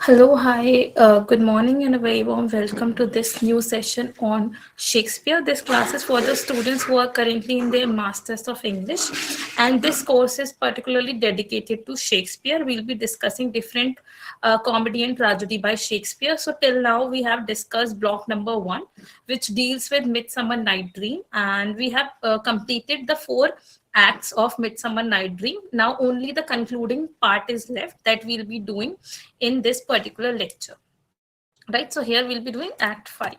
Hello, hi, good morning, and a very warm welcome to this new session on Shakespeare. This class is for the students who are currently in their Masters of English, and this course is particularly dedicated to Shakespeare. We'll be discussing different comedy and tragedy by Shakespeare. So, till now, we have discussed block number one, which deals with Midsummer Night Dream, and we have completed the four acts of Midsummer Night Dream. Now only the concluding part is left that we'll be doing in this particular lecture. Right, so here we'll be doing Act 5.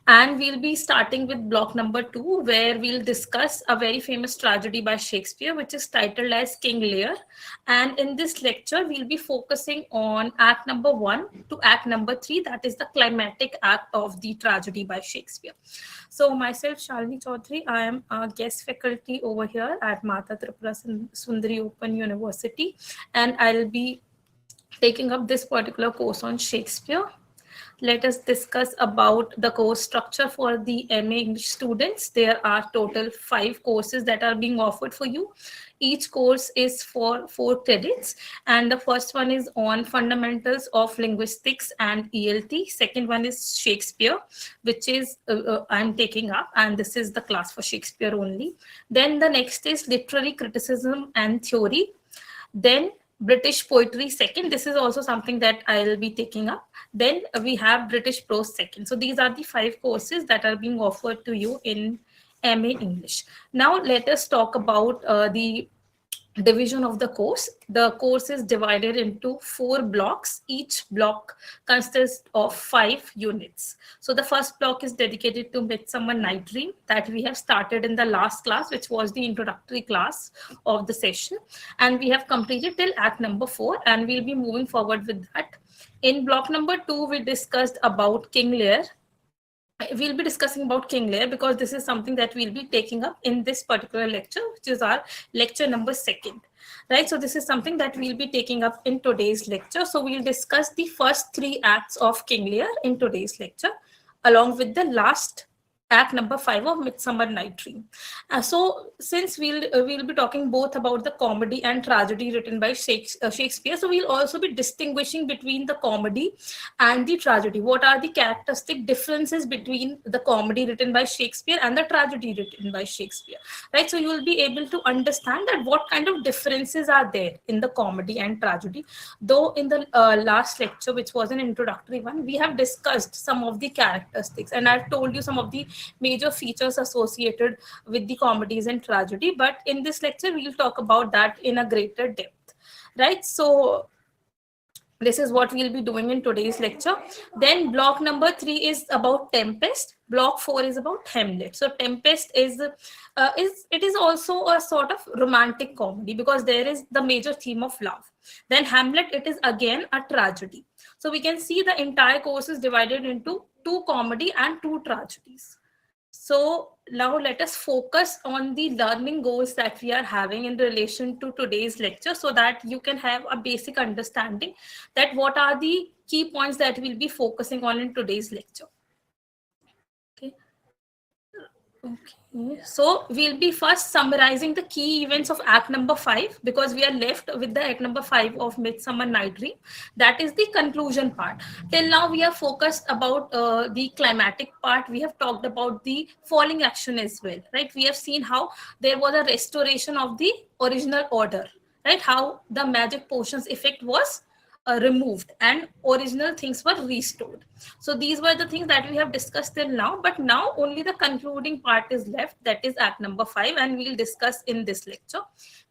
And we'll be starting with block number 2, where we'll discuss a very famous tragedy by Shakespeare, which is titled as King Lear. And in this lecture, we'll be focusing on act number 1 to act number 3, that is the climatic act of the tragedy by Shakespeare. So myself, Shalini Chaudhary, I am a guest faculty over here at Mata Tripura Sundari Open University, and I'll be taking up this particular course on Shakespeare. Let us discuss about the course structure for the MA English students. There are total 5 courses that are being offered for you. Each course is for 4 credits, and the first one is on fundamentals of linguistics and ELT. Second one is Shakespeare, which is I'm taking up, and this is the class for Shakespeare only. Then the next is literary criticism and theory. Then British poetry second. This is also something that I'll be taking up. Then we have British prose second. So these are the 5 courses that are being offered to you in MA English. Now let us talk about the division of the course. The course is divided into 4 blocks. Each block consists of 5 units. So the first block is dedicated to Midsummer Night Dream that we have started in the last class, which was the introductory class of the session. And we have completed till act number 4, and we'll be moving forward with that. In block number 2, we discussed about King Lear. We'll be discussing about King Lear because this is something that we'll be taking up in this particular lecture, which is our lecture number 2. Right, so this is something that we'll be taking up in today's lecture. So we'll discuss the first 3 acts of King Lear in today's lecture, along with the last act number 5 of Midsummer Night Dream. So since we'll be talking both about the comedy and tragedy written by Shakespeare, so we'll also be distinguishing between the comedy and the tragedy. What are the characteristic differences between the comedy written by Shakespeare and the tragedy written by Shakespeare, right? So you will be able to understand that what kind of differences are there in the comedy and tragedy. Though in the last lecture, which was an introductory one, we have discussed some of the characteristics, and I've told you some of the major features associated with the comedies and tragedy. But in this lecture, we'll talk about that in a greater depth, right? So this is what we'll be doing in today's lecture. Then block number 3 is about Tempest. Block 4 is about Hamlet. So Tempest is it is also a sort of romantic comedy because there is the major theme of love. Then Hamlet, it is again a tragedy. So we can see the entire course is divided into 2 comedy and 2 tragedies. So now let us focus on the learning goals that we are having in relation to today's lecture so that you can have a basic understanding that what are the key points that we'll be focusing on in today's lecture. Okay, so we'll be first summarizing the key events of act number 5 because we are left with the act number 5 of Midsummer Night Dream. That is the conclusion part. Till now we are focused about the climatic part. We have talked about the falling action as well, right? We have seen how there was a restoration of the original order, right? How the magic potions effect was removed and original things were restored. So these were the things that we have discussed till now, but now only the concluding part is left, that is act number 5, and we'll discuss in this lecture.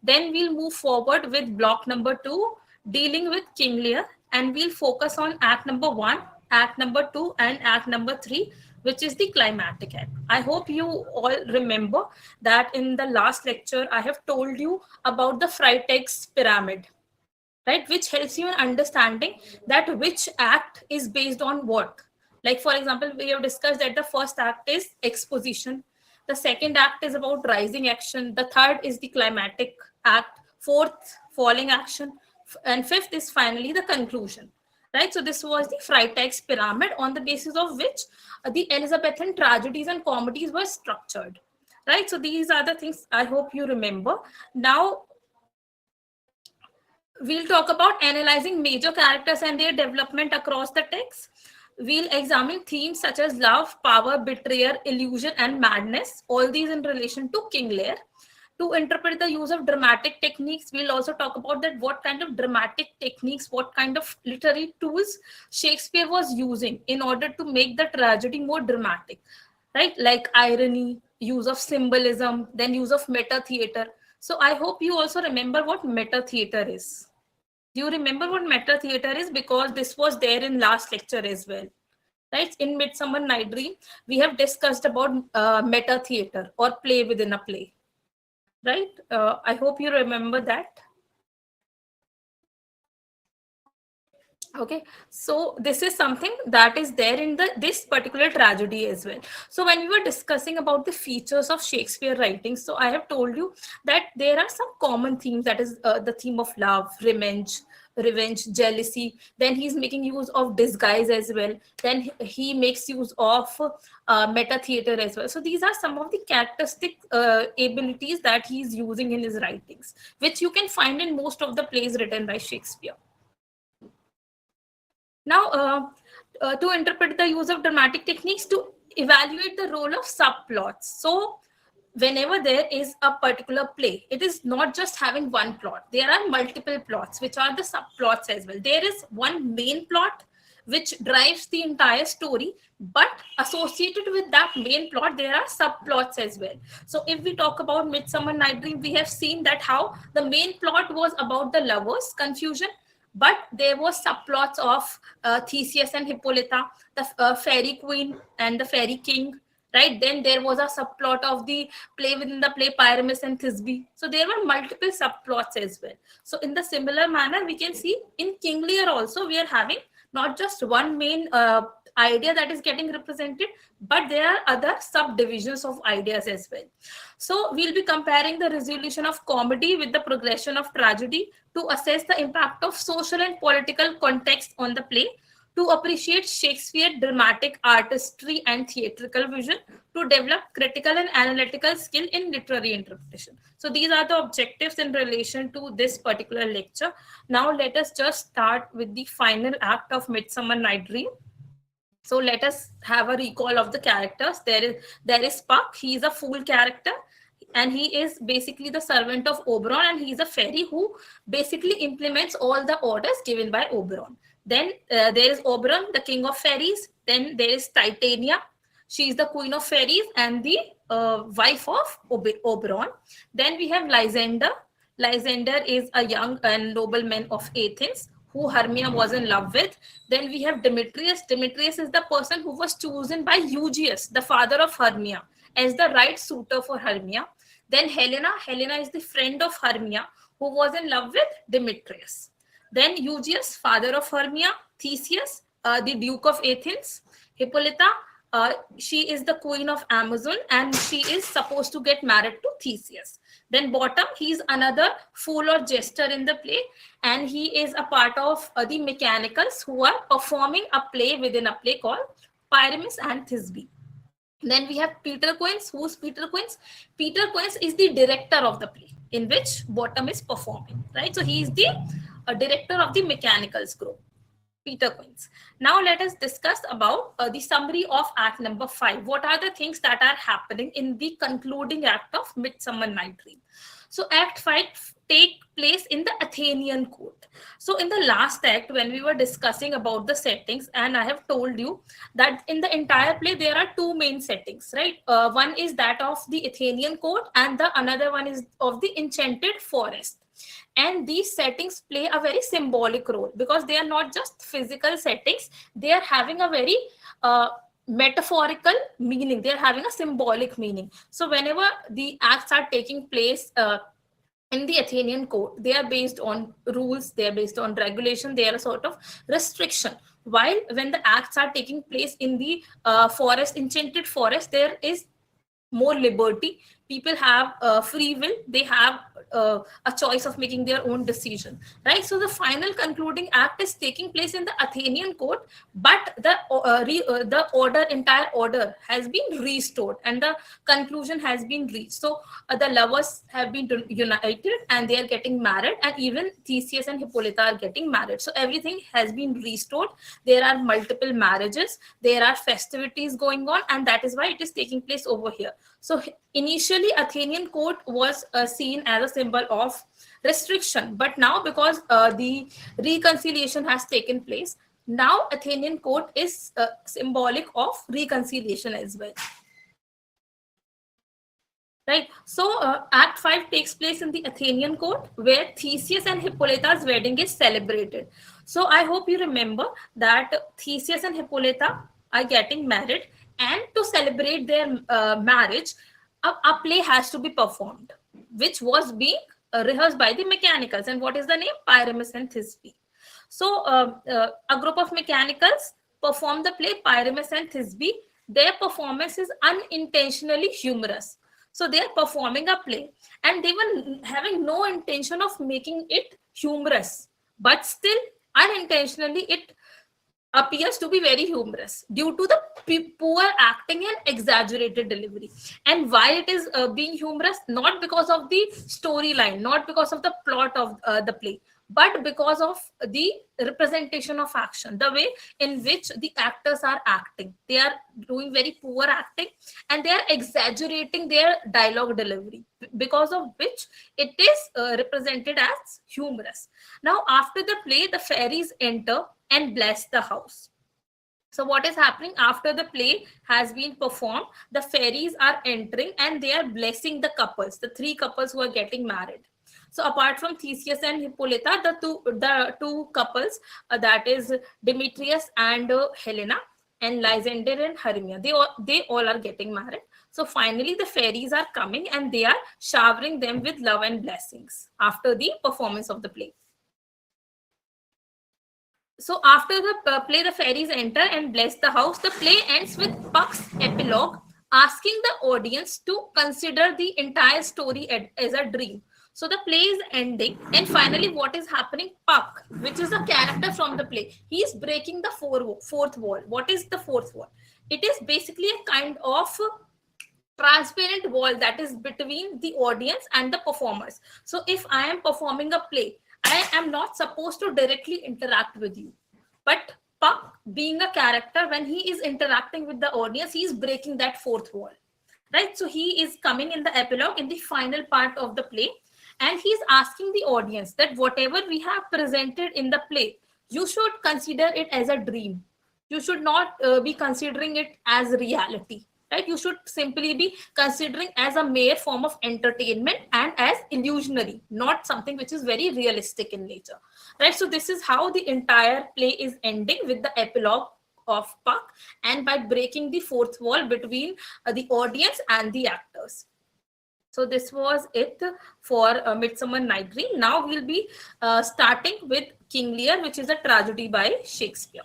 Then we'll move forward with block number 2, dealing with King Lear, and we'll focus on act number 1, act number 2, and act number 3, which is the climatic act. I hope you all remember that in the last lecture I have told you about the Freytag's pyramid, right, which helps you in understanding that which act is based on what. Like for example, we have discussed that the first act is exposition, the second act is about rising action, the third is the climatic act, fourth falling action, and fifth is finally the conclusion, right? So this was the Freytag's pyramid on the basis of which the Elizabethan tragedies and comedies were structured, right? So these are the things I hope you remember. Now We'll talk about analyzing major characters and their development across the text. We'll examine themes such as love, power, betrayal, illusion, and madness, all these in relation to King Lear. To interpret the use of dramatic techniques, we'll also talk about that what kind of dramatic techniques, what kind of literary tools Shakespeare was using in order to make the tragedy more dramatic, right? Like irony, use of symbolism, then use of meta theater. So I hope you also remember what meta theater is. Do you remember what meta theater is? Because this was there in last lecture as well, right? In Midsummer Night Dream, we have discussed about meta theater or play within a play, right? I hope you remember that. Okay, so this is something that is there in this particular tragedy as well. So when we were discussing about the features of Shakespeare writing, so I have told you that there are some common themes, that is the theme of love, revenge, jealousy. Then he's making use of disguise as well. Then he makes use of meta theater as well. So these are some of the characteristic abilities that he's using in his writings, which you can find in most of the plays written by Shakespeare. Now, to interpret the use of dramatic techniques, to evaluate the role of subplots. So, whenever there is a particular play, it is not just having one plot. There are multiple plots, which are the subplots as well. There is one main plot which drives the entire story, but associated with that main plot, there are subplots as well. So, if we talk about Midsummer Night Dream, we have seen that how the main plot was about the lovers' confusion, but there was subplots of Theseus and Hippolyta, the fairy queen and the fairy king, right? Then there was a subplot of the play within the play, Pyramus and Thisbe. So there were multiple subplots as well. So in the similar manner, we can see in King Lear also, we are having not just one main idea that is getting represented, but there are other subdivisions of ideas as well. So we'll be comparing the resolution of comedy with the progression of tragedy to assess the impact of social and political context on the play, to appreciate Shakespeare dramatic artistry and theatrical vision, to develop critical and analytical skill in literary interpretation. So these are the objectives in relation to this particular lecture. Now let us just start with the final act of Midsummer Night Dream. So let us have a recall of the characters. There is Puck. He is a fool character, and he is basically the servant of Oberon, and he is a fairy who basically implements all the orders given by Oberon. Then there is Oberon, the king of fairies. Then there is Titania. She is the queen of fairies and the wife of Oberon. Then we have Lysander. Lysander is a young and nobleman of Athens who Hermia was in love with. Then we have Demetrius. Demetrius is the person who was chosen by Eugeus, the father of Hermia, as the right suitor for Hermia. Then Helena. Helena is the friend of Hermia who was in love with Demetrius. Then Eugeus, father of Hermia. Theseus, the Duke of Athens. Hippolyta, she is the queen of Amazon and she is supposed to get married to Theseus. Then Bottom, he's another fool or jester in the play, and he is a part of the mechanicals who are performing a play within a play called Pyramus and Thisbe. Then we have Peter Quince. Who's Peter Quince? Peter Quince is the director of the play in which Bottom is performing, right? So he is the director of the mechanicals group. Peter Quince. Now let us discuss about the summary of act number 5. What are the things that are happening in the concluding act of Midsummer Night Dream? So act 5 take place in the Athenian court. So in the last act, when we were discussing about the settings, and I have told you that in the entire play there are two main settings, right? One is that of the Athenian court and the another one is of the enchanted forest. And these settings play a very symbolic role because they are not just physical settings, they are having a very metaphorical meaning, they are having a symbolic meaning. So whenever the acts are taking place in the Athenian court, they are based on rules, they are based on regulation, they are a sort of restriction. While when the acts are taking place in the forest, enchanted forest, there is more liberty, people have free will, they have a choice of making their own decision, right? So the final concluding act is taking place in the Athenian court, but the order, entire order has been restored and the conclusion has been reached. So the lovers have been united and they are getting married, and even Theseus and Hippolyta are getting married. So everything has been restored. There are multiple marriages, there are festivities going on, and that is why it is taking place over here. So initially Athenian court was seen as a symbol of restriction, but now because the reconciliation has taken place, now Athenian court is symbolic of reconciliation as well. Right. So Act 5 takes place in the Athenian court where Theseus and Hippolyta's wedding is celebrated. So I hope you remember that Theseus and Hippolyta are getting married, and to celebrate their marriage, a play has to be performed, which was being rehearsed by the mechanicals. And what is the name? Pyramus and Thisbe. So a group of mechanicals perform the play Pyramus and Thisbe. Their performance is unintentionally humorous. So they are performing a play and they were having no intention of making it humorous, but still unintentionally it appears to be very humorous due to the poor acting and exaggerated delivery. And why it is being humorous? Not because of the storyline, not because of the plot of the play, but because of the representation of action, the way in which the actors are acting. They are doing very poor acting and they are exaggerating their dialogue delivery, because of which it is represented as humorous. Now after the play, the fairies enter and bless the house. So what is happening after the play has been performed? The fairies are entering and they are blessing the couples, the three couples who are getting married. So apart from Theseus and Hippolyta, the two couples, that is Demetrius and Helena, and Lysander and Hermia, they all are getting married. So finally the fairies are coming and they are showering them with love and blessings after the performance of the play. So after the play, the fairies enter and bless the house. The play ends with Puck's epilogue, asking the audience to consider the entire story as a dream. So the play is ending, and finally, what is happening? Puck, which is a character from the play, he is breaking the fourth wall. What is the fourth wall? It is basically a kind of transparent wall that is between the audience and the performers. So if I am performing a play, I am not supposed to directly interact with you. But Puck, being a character, when he is interacting with the audience, he is breaking that fourth wall. Right? So he is coming in the epilogue, in the final part of the play, and he is asking the audience that whatever we have presented in the play, you should consider it as a dream. You should not be considering it as reality. Right? You should simply be considering as a mere form of entertainment and as illusionary, not something which is very realistic in nature. Right? So this is how the entire play is ending, with the epilogue of Puck, and by breaking the fourth wall between the audience and the actors. So this was it for Midsummer Night Dream. Now we'll be starting with King Lear, which is a tragedy by Shakespeare.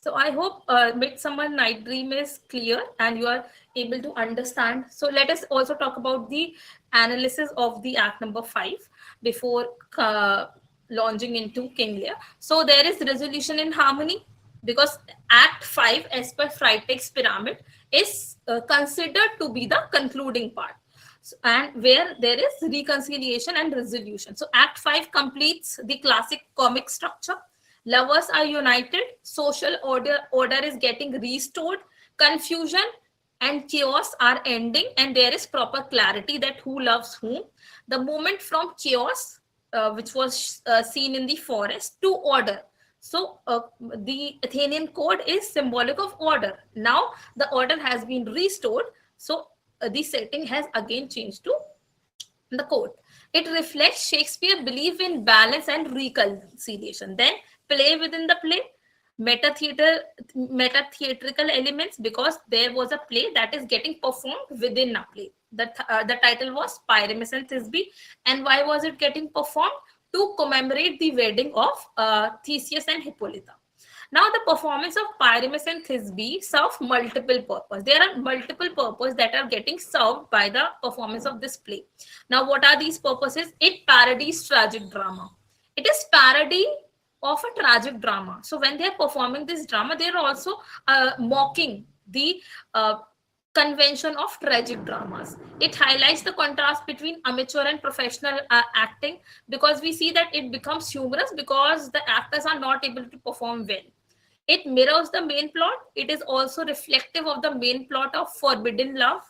So I hope Midsummer Night Dream is clear and you are able to understand. So let us also talk about the analysis of the Act number 5 before launching into King Lear. So there is resolution in harmony, because Act 5, as per Freytag's pyramid, is considered to be the concluding part. So, and where there is reconciliation and resolution. So Act 5 completes the classic comic structure. Lovers are united, social order is getting restored, confusion and chaos are ending, and there is proper clarity that who loves whom. The movement from chaos, which was seen in the forest, to order. So the Athenian code is symbolic of order. Now the order has been restored. So the setting has again changed to the code. It reflects Shakespeare's belief in balance and reconciliation. Then play within the play, meta theatrical elements, because there was a play that is getting performed within a play. The title was Pyramus and Thisbe. And why was it getting performed? To commemorate the wedding of Theseus and Hippolyta. Now, the performance of Pyramus and Thisbe serve multiple purpose. There are multiple purposes that are getting served by the performance of this play. Now, what are these purposes? It parodies tragic drama. It is parody of a tragic drama. So when they are performing this drama, they are also mocking the convention of tragic dramas. It highlights the contrast between amateur and professional acting, because we see that it becomes humorous because the actors are not able to perform well. It mirrors the main plot. It is also reflective of the main plot of Forbidden Love,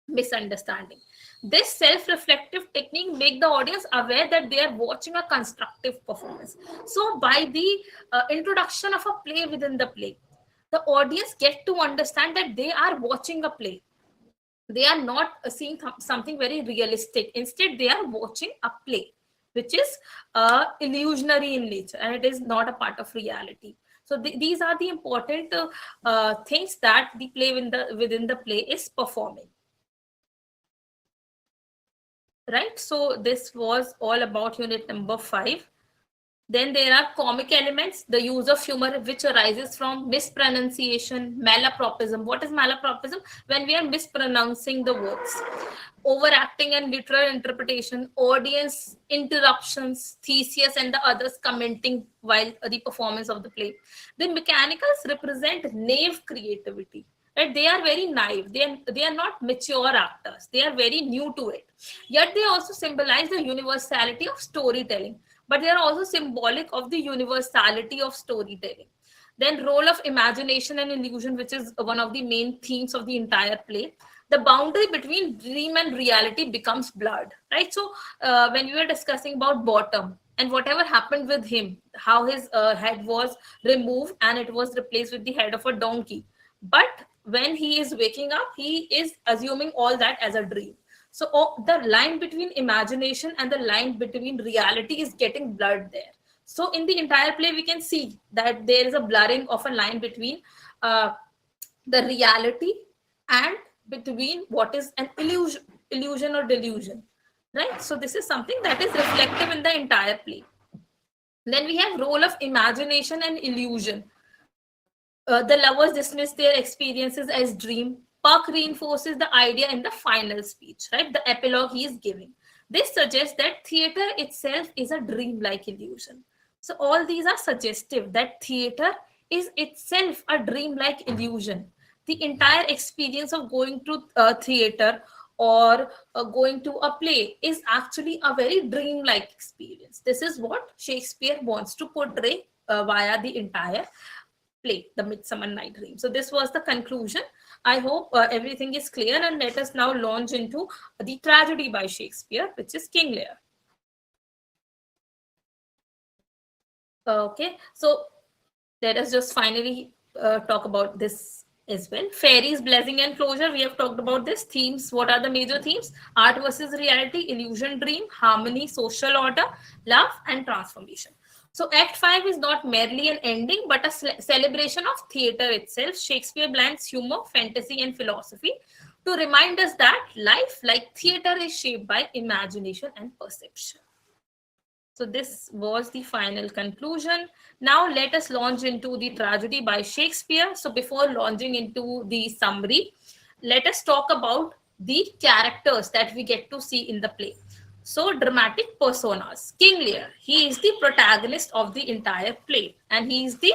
misunderstanding. This self-reflective technique make the audience aware that they are watching a constructive performance. So by the introduction of a play within the play, the audience get to understand that they are watching a play. They are not seeing something very realistic. Instead, they are watching a play which is illusionary in nature, and it is not a part of reality. So these are the important things that the play within the play is performing. Right, so this was all about unit number 5. Then there are comic elements, the use of humor which arises from mispronunciation, malapropism. What is malapropism? When we are mispronouncing the words. Overacting and literal interpretation, audience interruptions, Theseus and the others commenting while the performance of the play. The mechanicals represent naive creativity. Right? They are very naive. They are not mature actors. They are very new to it. Yet they also symbolize the universality of storytelling, but they are also symbolic of the universality of storytelling. Then role of imagination and illusion, which is one of the main themes of the entire play. The boundary between dream and reality becomes blurred, right? So when we were discussing about Bottom and whatever happened with him, how his head was removed and it was replaced with the head of a donkey. But when he is waking up, he is assuming all that as a dream. So the line between imagination and the line between reality is getting blurred there. So in the entire play, we can see that there is a blurring of a line between the reality and between what is an illusion or delusion, right? So this is something that is reflective in the entire play. Then we have role of imagination and illusion. The lovers dismiss their experiences as dream. Puck reinforces the idea in the final speech, right? The epilogue he is giving. This suggests that theater itself is a dream-like illusion. So all these are suggestive that theater is itself a dream-like illusion. The entire experience of going to theater or going to a play is actually a very dream-like experience. This is what Shakespeare wants to portray via the entire play, The Midsummer Night Dream. So this was the conclusion. I hope everything is clear, and let us now launch into the tragedy by Shakespeare, which is King Lear. Okay, so let us just finally talk about this as well. Fairies, blessing and closure. We have talked about this. Themes. What are the major themes? Art versus reality, illusion, dream, harmony, social order, love, and transformation. So Act 5 is not merely an ending, but a celebration of theatre itself. Shakespeare blends humor, fantasy, and philosophy to remind us that life, like theatre, is shaped by imagination and perception. So this was the final conclusion. Now let us launch into the tragedy by Shakespeare. So before launching into the summary, let us talk about the characters that we get to see in the play. So dramatic personas. King Lear, he is the protagonist of the entire play, and he is the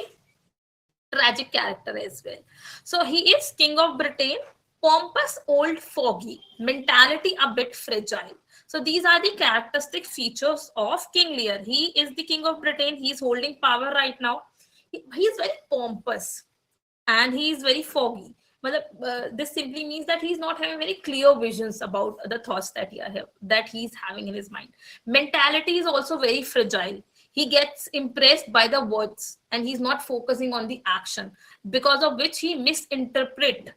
tragic character as well. So he is King of Britain, pompous, old, foggy, mentality a bit fragile. So these are the characteristic features of King Lear. He is the King of Britain. He is holding power right now. He is very pompous and he is very foggy. But this simply means that he's not having very clear visions about the thoughts that he's having in his mind. Mentality is also very fragile. He gets impressed by the words and he's not focusing on the action, because of which he misinterprets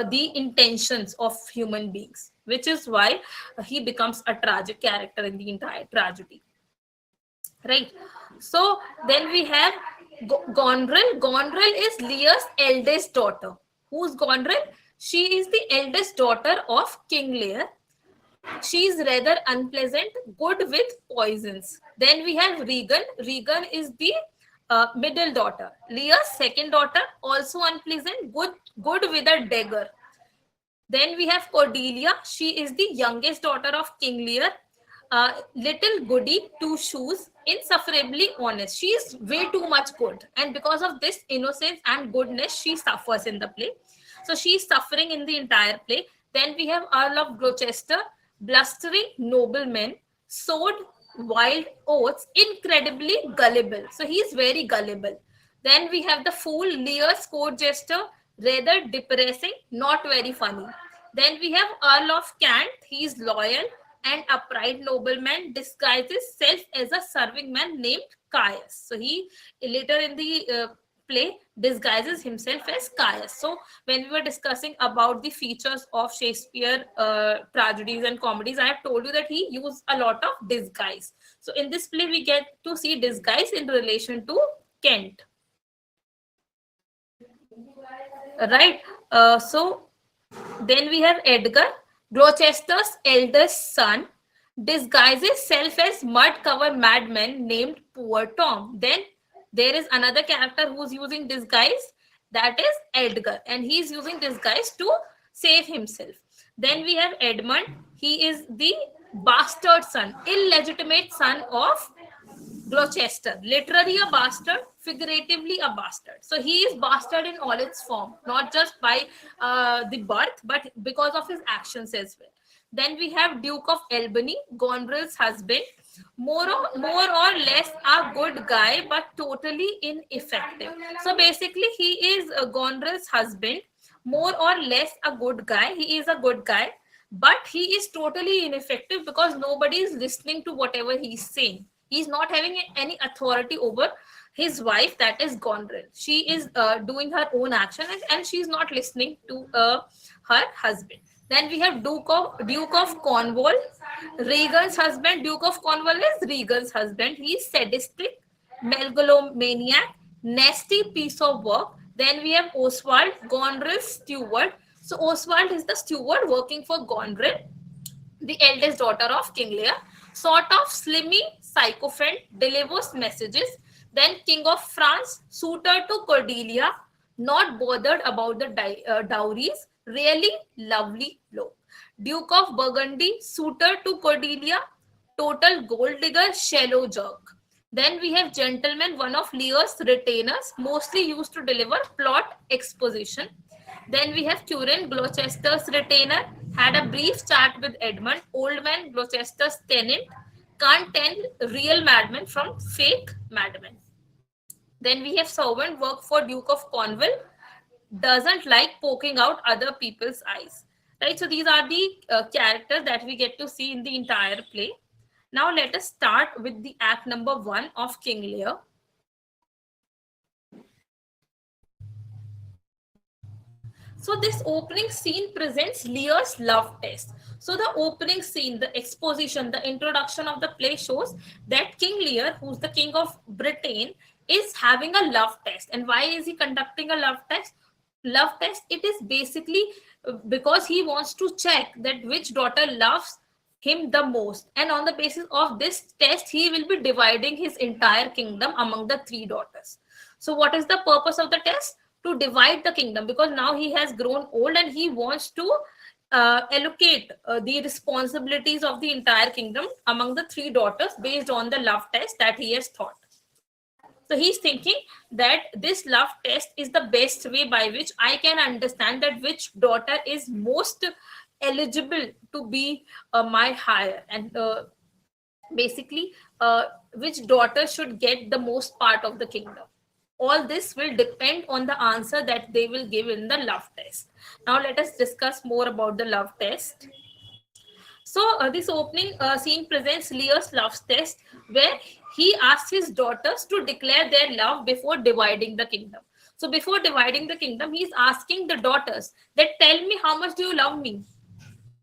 the intentions of human beings, which is why he becomes a tragic character in the entire tragedy. Right. So then we have Goneril. Goneril is Lear's eldest daughter. Who's Goneril? She is the eldest daughter of King Lear. She is rather unpleasant, good with poisons. Then we have Regan. Regan is the Middle daughter. Lear's second daughter, also unpleasant, good with a dagger. Then we have Cordelia. She is the youngest daughter of King Lear. Little goody, two shoes, insufferably honest. She is way too much good, and because of this innocence and goodness, she suffers in the play. So she is suffering in the entire play. Then we have Earl of Gloucester, blustering nobleman, sowed wild oats, incredibly gullible. So he is very gullible. Then we have the fool, Lear's court jester, rather depressing, not very funny. Then we have Earl of Kent. He is loyal and upright nobleman, disguises self as a serving man named Caius. So he later in the play disguises himself as Caius. So when we were discussing about the features of Shakespeare tragedies and comedies, I have told you that he used a lot of disguise. So in this play, we get to see disguise in relation to Kent. Right. So then we have Edgar, Gloucester's eldest son, disguises self as mud-covered madman named Poor Tom. Then there is another character who's using disguise, that is Edgar, and he's using disguise to save himself. Then we have Edmund. He is the bastard son, illegitimate son of Gloucester, literally a bastard, figuratively a bastard. So he is bastard in all its form, not just by the birth, but because of his actions as well. Then we have Duke of Albany, Goneril's husband, more or less a good guy, but totally ineffective. So basically, he is Goneril's husband, more or less a good guy. He is a good guy, but he is totally ineffective because nobody is listening to whatever he's saying. He's not having any authority over his wife, that is Goneril. She is doing her own action, and she's not listening to her husband. Then we have Duke of Cornwall, Regan's husband. Duke of Cornwall is Regan's husband. He is sadistic, megalomaniac, nasty piece of work. Then we have Oswald, Goneril's steward. So Oswald is the steward working for Goneril, the eldest daughter of King Lear. Sort of slimy sycophant, delivers messages. Then King of France, suitor to Cordelia, not bothered about the dowries, really lovely bloke. Duke of Burgundy, suitor to Cordelia, total gold digger, shallow jerk. Then we have gentleman, one of Lear's retainers, mostly used to deliver plot exposition. Then we have Turin, Gloucester's retainer, had a brief chat with Edmund, old man, Gloucester's tenant, can't tell real madman from fake madman. Then we have servant, work for Duke of Cornwall, doesn't like poking out other people's eyes. Right, so these are the characters that we get to see in the entire play. Now let us start with the act number 1 of King Lear. So this opening scene presents Lear's love test. So the opening scene, the exposition, the introduction of the play shows that King Lear, who's the king of Britain, is having a love test. And why is he conducting a love test? Love test, it is basically because he wants to check that which daughter loves him the most. And on the basis of this test, he will be dividing his entire kingdom among the 3 daughters. So what is the purpose of the test? To divide the kingdom, because now he has grown old and he wants to allocate the responsibilities of the entire kingdom among the 3 daughters based on the love test that he has taught. So he's thinking that this love test is the best way by which I can understand that which daughter is most eligible to be my hire, and basically which daughter should get the most part of the kingdom. All this will depend on the answer that they will give in the love test. Now let us discuss more about the love test. So this opening scene presents Lear's love test, where he asks his daughters to declare their love before dividing the kingdom. So before dividing the kingdom, he is asking the daughters that tell me, how much do you love me?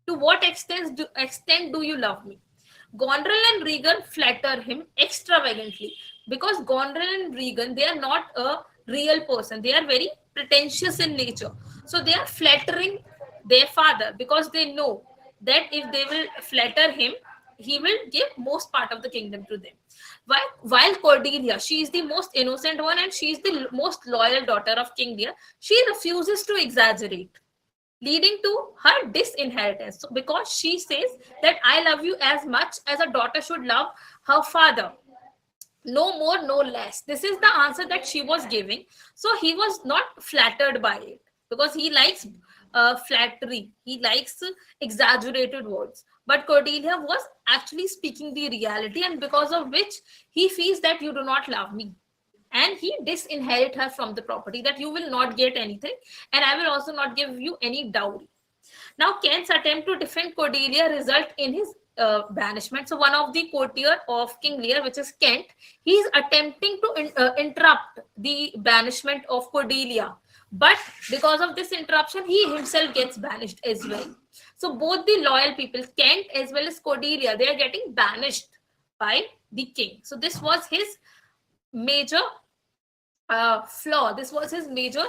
To what extent do you love me? Goneril and Regan flatter him extravagantly, because Goneril and Regan, they are not a real person. They are very pretentious in nature. So they are flattering their father because they know that if they will flatter him, he will give most part of the kingdom to them. While Cordelia, she is the most innocent one and she is the most loyal daughter of King Lear, she refuses to exaggerate, leading to her disinheritance. So because she says that I love you as much as a daughter should love her father, no more, no less. This is the answer that she was giving. So he was not flattered by it because he likes flattery, he likes exaggerated words. But Cordelia was actually speaking the reality, and because of which he feels that you do not love me. And he disinherit her from the property, that you will not get anything, and I will also not give you any dowry. Now, Kent's attempt to defend Cordelia result in his banishment. So, one of the courtier of King Lear, which is Kent, he is attempting to interrupt the banishment of Cordelia. But because of this interruption, he himself gets banished as well. So, both the loyal people, Kent as well as Cordelia, they are getting banished by the king. So, this was his major flaw. This was his major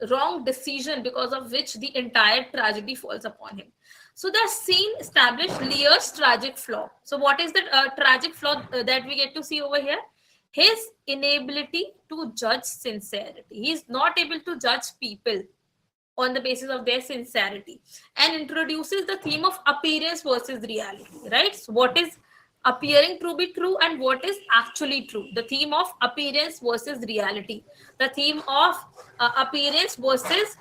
wrong decision, because of which the entire tragedy falls upon him. So the scene established Lear's tragic flaw. So what is the tragic flaw that we get to see over here? His inability to judge sincerity. He is not able to judge people on the basis of their sincerity, and introduces the theme of appearance versus reality, right? So what is appearing to be true and what is actually true? The theme of appearance versus reality, the theme of appearance versus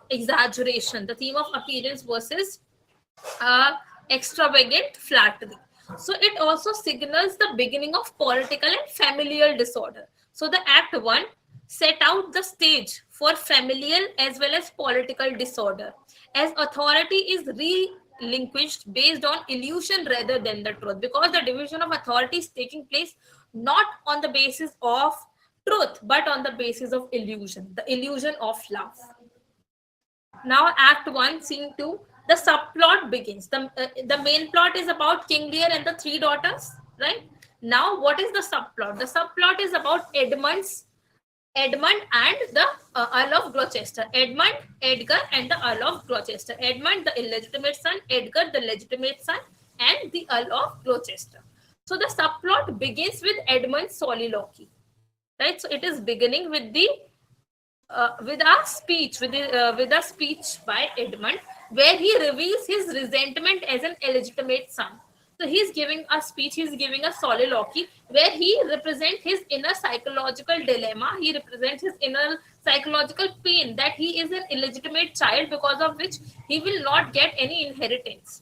exaggeration, the theme of appearance versus uh, extravagant flattery. So it also signals the beginning of political and familial disorder. So the Act 1 set out the stage for familial as well as political disorder, as authority is relinquished based on illusion rather than the truth, because the division of authority is taking place not on the basis of truth but on the basis of illusion, the illusion of love. Now, Act 1, Scene 2, the subplot begins. The main plot is about King Lear and the three daughters, right? Now, what is the subplot? The subplot is about Edmund and the Earl of Gloucester. Edmund, Edgar, and the Earl of Gloucester. Edmund, the illegitimate son, Edgar, the legitimate son, and the Earl of Gloucester. So, the subplot begins with Edmund's soliloquy, right? So, it is beginning with the with a speech by Edmund, where he reveals his resentment as an illegitimate son. So he's giving a speech, he's giving a soliloquy where he represents his inner psychological dilemma, he represents his inner psychological pain that he is an illegitimate child, because of which he will not get any inheritance.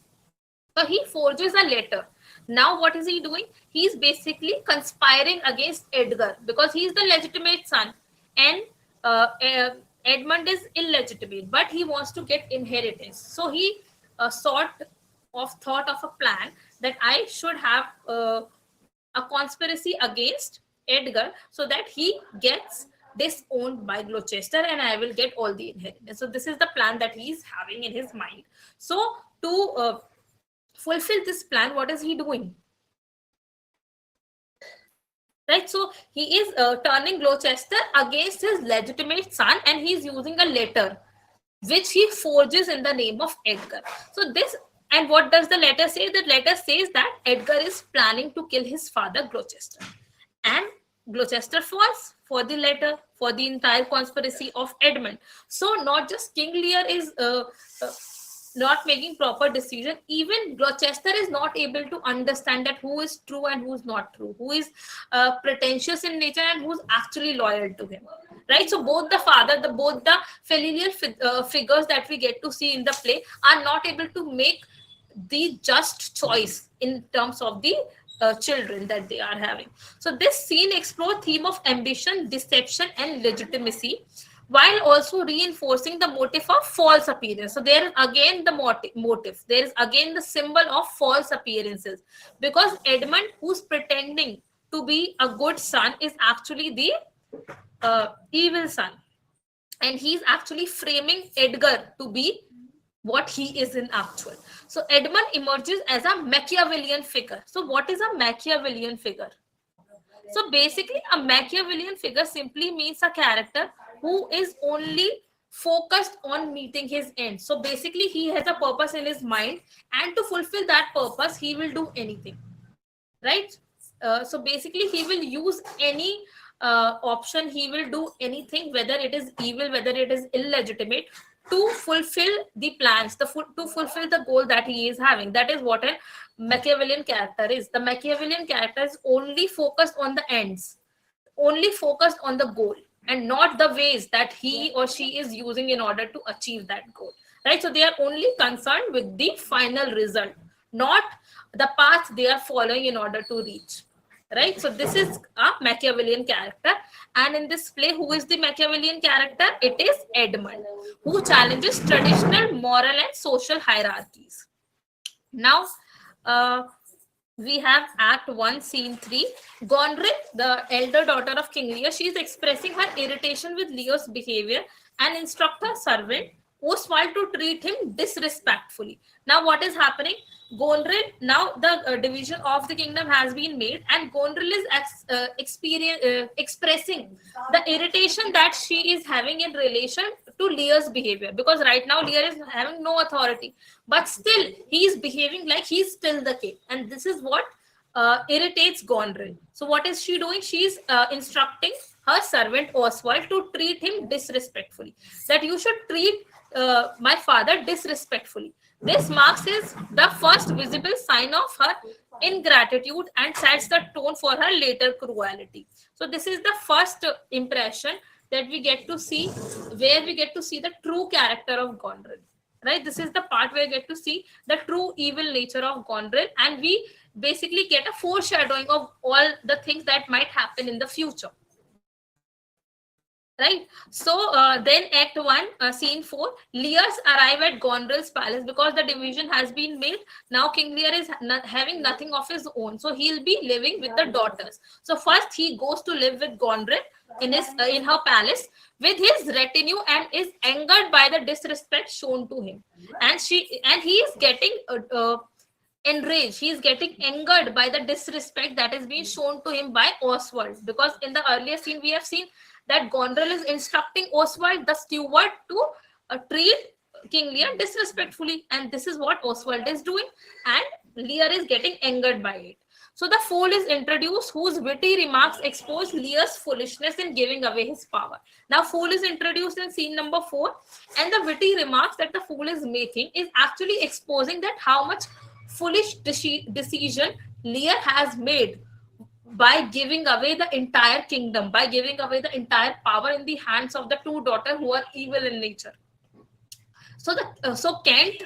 So he forges a letter. Now what is he doing? He's basically conspiring against Edgar because he's the legitimate son, and Edmund is illegitimate, but he wants to get inheritance. So he thought of a plan that I should have a conspiracy against Edgar so that he gets disowned by Gloucester and I will get all the inheritance. So this is the plan that he is having in his mind. So to fulfill this plan, what is he doing? Right, so he is turning Gloucester against his legitimate son, and he is using a letter which he forges in the name of Edgar. So this, and what does the letter say? The letter says that Edgar is planning to kill his father Gloucester, and Gloucester falls for the letter, for the entire conspiracy of Edmund. So not just King Lear is not making proper decision, even Gloucester is not able to understand that who is true and who is not true, who is pretentious in nature and who is actually loyal to him, right? So both the familial figures that we get to see in the play are not able to make the just choice in terms of the children that they are having. So this scene explores theme of ambition, deception, and legitimacy, while also reinforcing the motive of false appearance. So there is again the motive. There is again the symbol of false appearances, because Edmund, who's pretending to be a good son, is actually the evil son, and he's actually framing Edgar to be what he is in actual. So Edmund emerges as a Machiavellian figure. So what is a Machiavellian figure? So basically, a Machiavellian figure simply means a character who is only focused on meeting his end. So basically, he has a purpose in his mind, and to fulfill that purpose, he will do anything, right? So basically, he will use any option, he will do anything, whether it is evil, whether it is illegitimate, to fulfill the plans, to fulfill the goal that he is having. That is what a Machiavellian character is. The Machiavellian character is only focused on the ends, only focused on the goal, and not the ways that he or she is using in order to achieve that goal, right? So they are only concerned with the final result, not the path they are following in order to reach, right? So this is a Machiavellian character. And in this play, who is the Machiavellian character? It is Edmund, who challenges traditional moral and social hierarchies. Now, uh, we have Act 1, Scene 3. Gonril, the elder daughter of King Lear, she is expressing her irritation with Lear's behavior and instruct her servant, Oswald, to treat him disrespectfully. Now, what is happening? Gonril, now the division of the kingdom has been made, and Gonril is expressing the irritation that she is having in relation to Lear's behavior, because right now Lear is having no authority, but still he is behaving like he's still the king, and this is what irritates Gonril. So what is she doing? She is instructing her servant Oswald to treat him disrespectfully. That you should treat my father disrespectfully. This marks his the first visible sign of her ingratitude and sets the tone for her later cruelty. So this is the first impression that we get to see, where we get to see the true character of Gonril. Right, this is the part where we get to see the true evil nature of Gonril, and we basically get a foreshadowing of all the things that might happen in the future. Right. So then Act 1, Scene 4, Lear's arrive at Gonril's palace because the division has been made. Now King Lear is not having nothing of his own, so he'll be living with the daughters. So first he goes to live with Gonril in her palace with his retinue, and is angered by the disrespect shown to him, and he is getting enraged. He is getting angered by the disrespect that is being shown to him by Oswald, because in the earlier scene we have seen that Gonril is instructing Oswald, the steward, to treat King Lear disrespectfully, and this is what Oswald is doing, and Lear is getting angered by it. So the fool is introduced, whose witty remarks expose Lear's foolishness in giving away his power. Now fool is introduced in scene number 4, and the witty remarks that the fool is making is actually exposing that how much foolish decision Lear has made by giving away the entire kingdom, by giving away the entire power in the hands of the two daughters who are evil in nature. So Kent,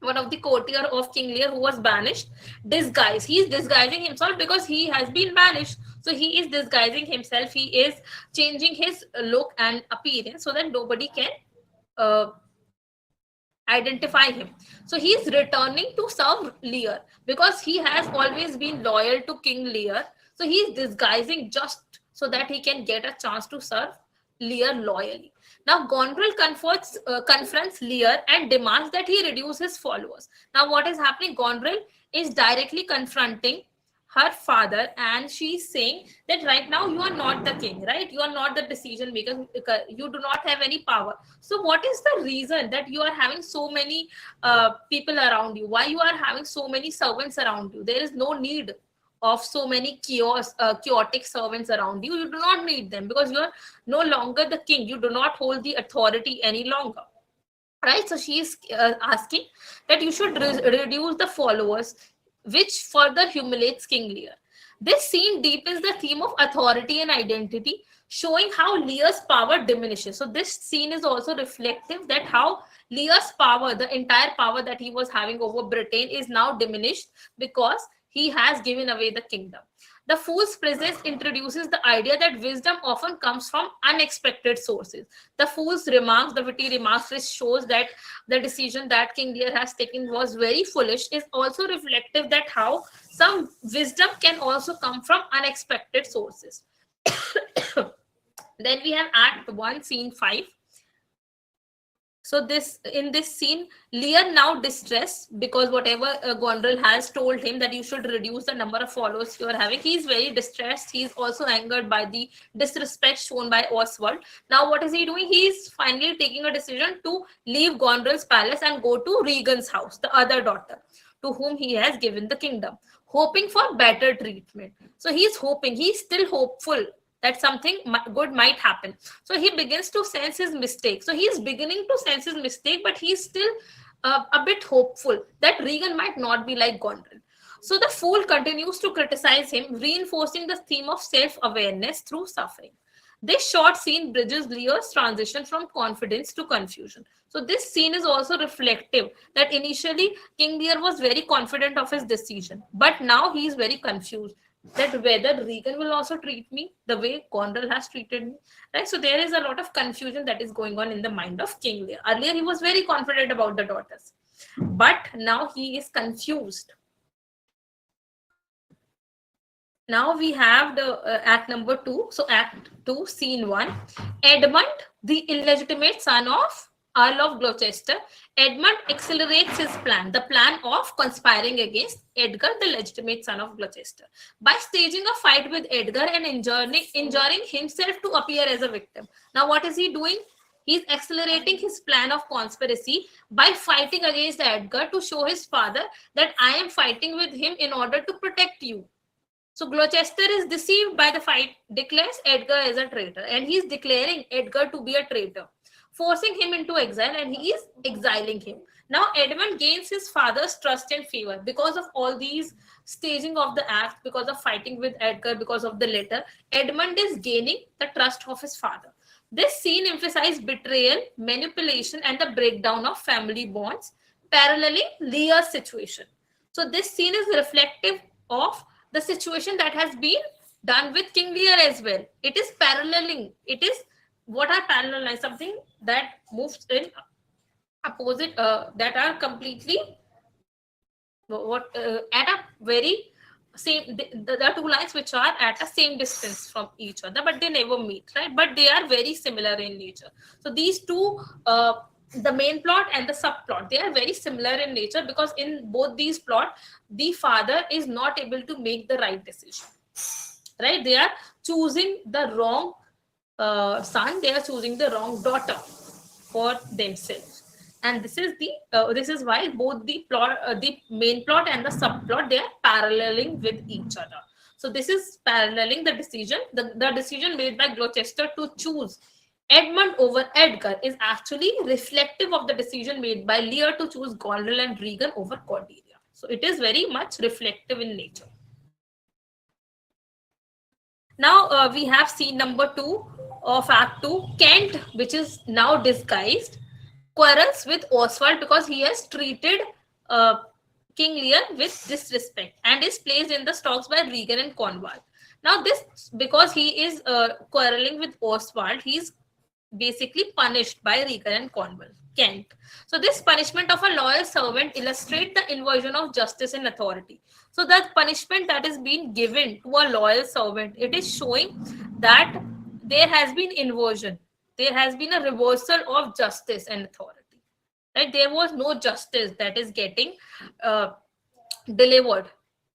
one of the courtier of King Lear who was banished, he is disguising himself because he has been banished. So he is disguising himself, he is changing his look and appearance so that nobody can identify him. So he is returning to serve Lear because he has always been loyal to King Lear. So he is disguising just so that he can get a chance to serve Lear loyally. Now Gonril confronts Lear and demands that he reduce his followers. Now what is happening? Gonril is directly confronting her father, and she's saying that right now you are not the king, right? You are not the decision maker, you do not have any power. So what is the reason that you are having so many people around you? Why you are having so many servants around you? There is no need of so many chaotic servants around you. You do not need them because you are no longer the king. You do not hold the authority any longer, right? So she is asking that you should reduce the followers, which further humiliates King Lear. This scene deepens the theme of authority and identity, showing how Lear's power diminishes. So this scene is also reflective that how Lear's power, the entire power that he was having over Britain, is now diminished because he has given away the kingdom. The fool's presence introduces the idea that wisdom often comes from unexpected sources. The fool's remarks, the witty remarks, which shows that the decision that King Lear has taken was very foolish, is also reflective that how some wisdom can also come from unexpected sources. Then we have Act 1, Scene 5. So this in this scene, Lear now distressed because whatever Gondrel has told him that you should reduce the number of followers you are having, he is very distressed. He is also angered by the disrespect shown by Oswald. Now what is he doing? He is finally taking a decision to leave Gondrel's palace and go to Regan's house, the other daughter, to whom he has given the kingdom, hoping for better treatment. So he is hoping, he is still hopeful that something good might happen. So he begins to sense his mistake. So he is beginning to sense his mistake, but he is still a bit hopeful that Regan might not be like Gondrel. So the fool continues to criticize him, reinforcing the theme of self-awareness through suffering. This short scene bridges Lear's transition from confidence to confusion. So this scene is also reflective that initially King Lear was very confident of his decision, but now he is very confused that whether Regan will also treat me the way Gondrel has treated me. Right? So there is a lot of confusion that is going on in the mind of King Lear. Earlier he was very confident about the daughters, but now he is confused. Now we have the act number 2. So act 2, scene 1. Edmund, the illegitimate son of Earl of Gloucester, Edmund accelerates his plan, the plan of conspiring against Edgar, the legitimate son of Gloucester, by staging a fight with Edgar and injuring himself to appear as a victim. Now what is he doing? He's accelerating his plan of conspiracy by fighting against Edgar to show his father that I am fighting with him in order to protect you. So Gloucester is deceived by the fight, declares Edgar as a traitor, and he is declaring Edgar to be a traitor, forcing him into exile, and he is exiling him. Now Edmund gains his father's trust and favor because of all these staging of the act, because of fighting with Edgar, because of the letter. Edmund is gaining the trust of his father. This scene emphasizes betrayal, manipulation, and the breakdown of family bonds, paralleling Lear's situation. So this scene is reflective of the situation that has been done with King Lear as well. It is paralleling. It is what are parallel, something that moves in opposite, that are completely at a very same. There are two lines which are at a same distance from each other, but they never meet, right? But they are very similar in nature. So these two. The main plot and the subplot, they are very similar in nature, because in both these plots the father is not able to make the right decision, right? They are choosing the wrong son, they are choosing the wrong daughter for themselves, and this is why both the plot, the main plot and the subplot, they are paralleling with each other. So this is paralleling the decision, the decision made by Gloucester to choose Edmund over Edgar is actually reflective of the decision made by Lear to choose Gondrel and Regan over Cordelia. So it is very much reflective in nature. Now we have scene number 2 of Act 2. Kent, which is now disguised, quarrels with Oswald because he has treated King Lear with disrespect and is placed in the stocks by Regan and Cornwall. Now this, because he is quarreling with Oswald, he is basically punished by Regan and Cornwall. Kent. So this punishment of a loyal servant illustrates the inversion of justice and authority. So that punishment that is being given to a loyal servant, it is showing that there has been inversion. There has been a reversal of justice and authority. Right? There was no justice that is getting delivered.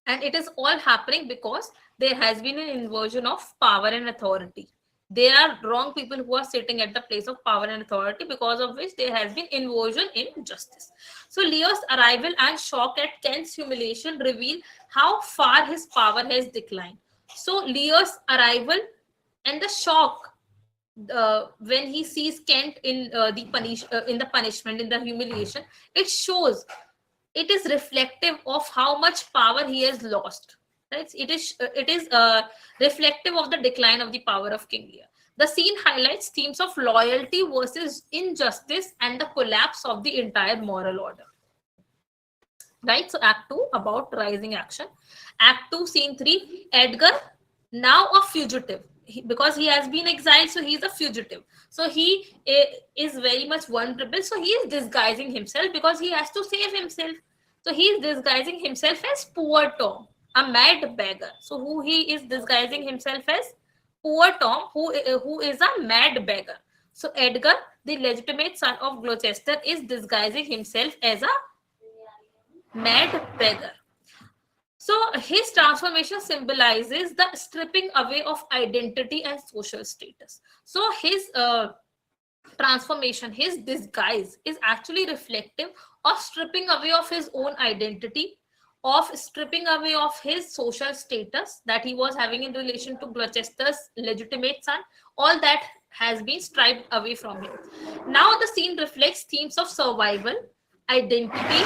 And it is all happening because there has been an inversion of power and authority. There are wrong people who are sitting at the place of power and authority, because of which there has been inversion in justice. So Lear's arrival and shock at Kent's humiliation reveal how far his power has declined. So Lear's arrival and the shock when he sees Kent in the punishment, in the humiliation, it shows, it is reflective of how much power he has lost. Right? It is reflective of the decline of the power of King Lear. The scene highlights themes of loyalty versus injustice and the collapse of the entire moral order. Right? So Act 2 about rising action. Act 2, Scene 3, Edgar, now a fugitive. Because he has been exiled, so he is a fugitive. So he is very much vulnerable. So he is disguising himself because he has to save himself. So he is disguising himself as Poor Tom, a mad beggar. So who he is disguising himself as? Poor Tom, who is a mad beggar. So Edgar, the legitimate son of Gloucester, is disguising himself as a mad beggar. So his transformation symbolizes the stripping away of identity and social status. So his transformation, his disguise is actually reflective of stripping away of his own identity, of stripping away of his social status that he was having in relation to Gloucester's legitimate son. All that has been stripped away from him. Now the scene reflects themes of survival, identity,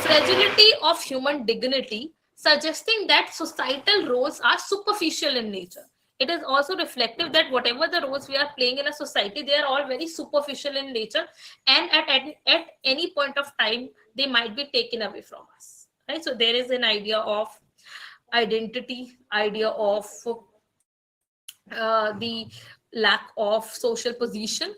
fragility of human dignity, suggesting that societal roles are superficial in nature. It is also reflective that whatever the roles we are playing in a society, they are all very superficial in nature, and at any point of time they might be taken away from us, right? So there is an idea of identity, idea of the lack of social position,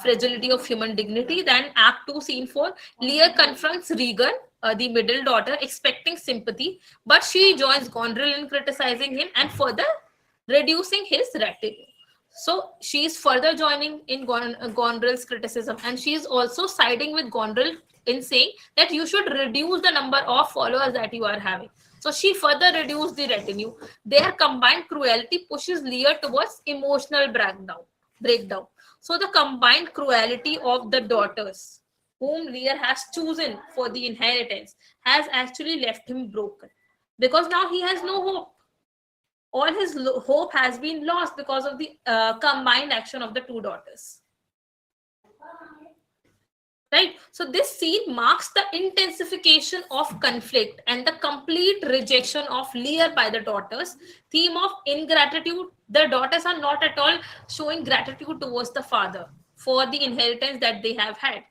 fragility of human dignity. Then Act 2, Scene 4, Lear confronts Regan, the middle daughter, expecting sympathy, but she joins Gondrel in criticizing him and further reducing his retinue. So she is further joining in Gondrel's criticism, and she is also siding with Gondrel in saying that you should reduce the number of followers that you are having. So she further reduced the retinue. Their combined cruelty pushes Lear towards emotional breakdown. So the combined cruelty of the daughters, whom Lear has chosen for the inheritance, has actually left him broken, because now he has no hope. All his hope has been lost because of the combined action of the two daughters. Right? So this scene marks the intensification of conflict and the complete rejection of Lear by the daughters. Theme of ingratitude. The daughters are not at all showing gratitude towards the father for the inheritance that they have had.